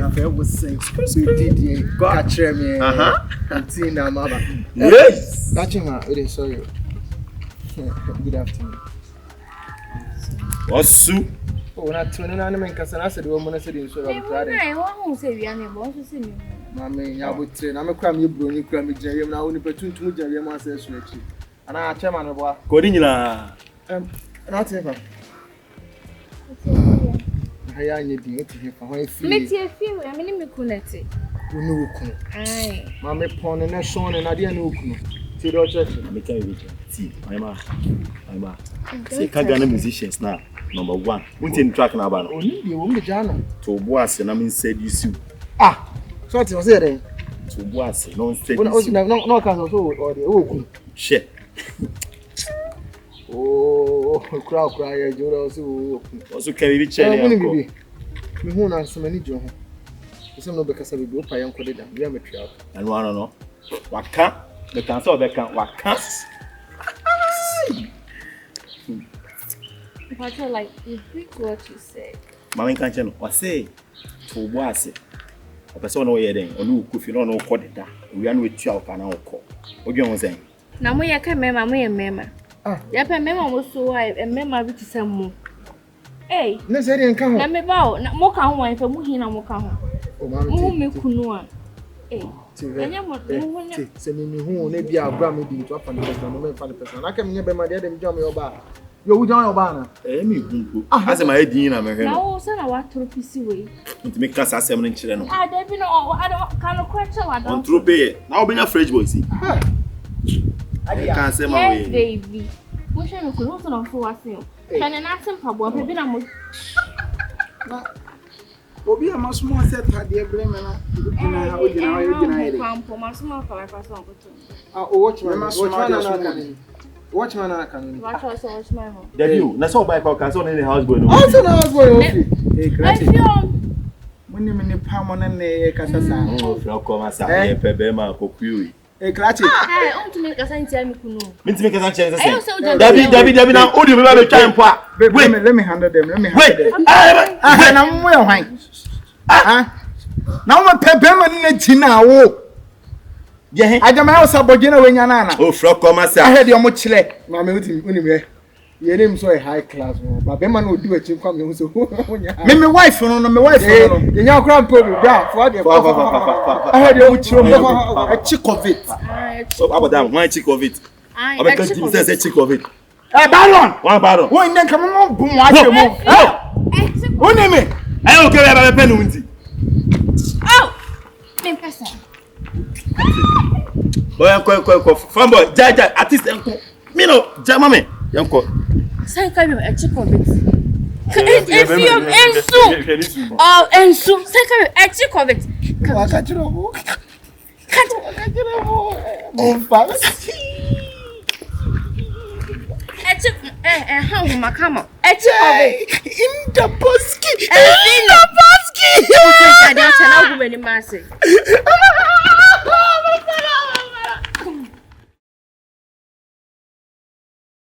cafe was saying, we did ye, got me, Tina Mama. Yes, that's him. It is sorry. Good afternoon. What's soup? Oh, not 29 because I said, woman, I said, so I'm Friday. I won't say we are never to see me. Mammy, I would train. I'm a crumb, you bring you crummy Jerry, now only put 2 Jerry Masters. And I chairman of what? Codinilla. Not ever. I need you to hear from my feet. Make you feel I mean, me couldn't. No, Aye. Mammy Pon and a son, and I didn't know. To church. Let me tell you, see, I'm a. See, Kagana musicians now. Number 1. Won't in track now, but only you won't be Jana. To Boas and I mean, said you sue. Ah, so what was it? To Boas, no, said no, cousin, or the oak. Shit. Oh, crowd cry, you also carry the chair. Me who knows so many Joe. Some no because I will go by Uncle Dida. We are a trial. And one or no. What can't the council they can't what can't. But I like you quick what you say. Mammy can't you what say to Boas. A person no hearing or no if you don't know what it. We are with 12 and our call. What you want saying? Now we can remember. Yep, I remember was so I remember to some more. Hey, no, I didn't come. Let me bow, not more can one for moving on more come. Oh, Mammy Kunua. Eh, send me who may be our Grammy to up and the person. I can never my dead and John Yoba. You don't know Banner. Amy, as a my dean, I'm now, son, I want to PC way. To make us as 7 children. I don't know, I don't kind question what on true pay. Now be a French boy, see. I can't say my way, baby. What shall we close on for us? Can an accent pub or maybe I'm with Obi a much more set her dear Bremen. Watchman, I can. You, that's all by podcast on any house going on. Also, now going when you mean permanent Casasa. Oh, Flocoma, Pebema, Cocu. A clutch. I want to make a sign to Means make a chance. David, now, who do you have a time for? Wait, let me handle them. Let me wait. I'm well, now my Pebema in Tina. Yeah, I don't know Sabogina when you're Nana. Oh, Flocoma, I had your much left. Mammy with him anyway. Your name so a high class, but Beman would do it. You come so. My wife, my wife, the young grandpa, I had your a chick of it. So, about that, one chick of it. I bet you says a chick of it. A baron, one baron. When then come on, boom, watch your move. What name it? I don't care about a penalty. Oh, in person. Boy, from boy, Jaja, artist, me no, Jamame, Yanko. Second, a chick of it. And soon. Oh, and soon, second, a chick of it. Can't how my come up. A chick of it. In the Bosky. In the Bosky. I don't know many masses.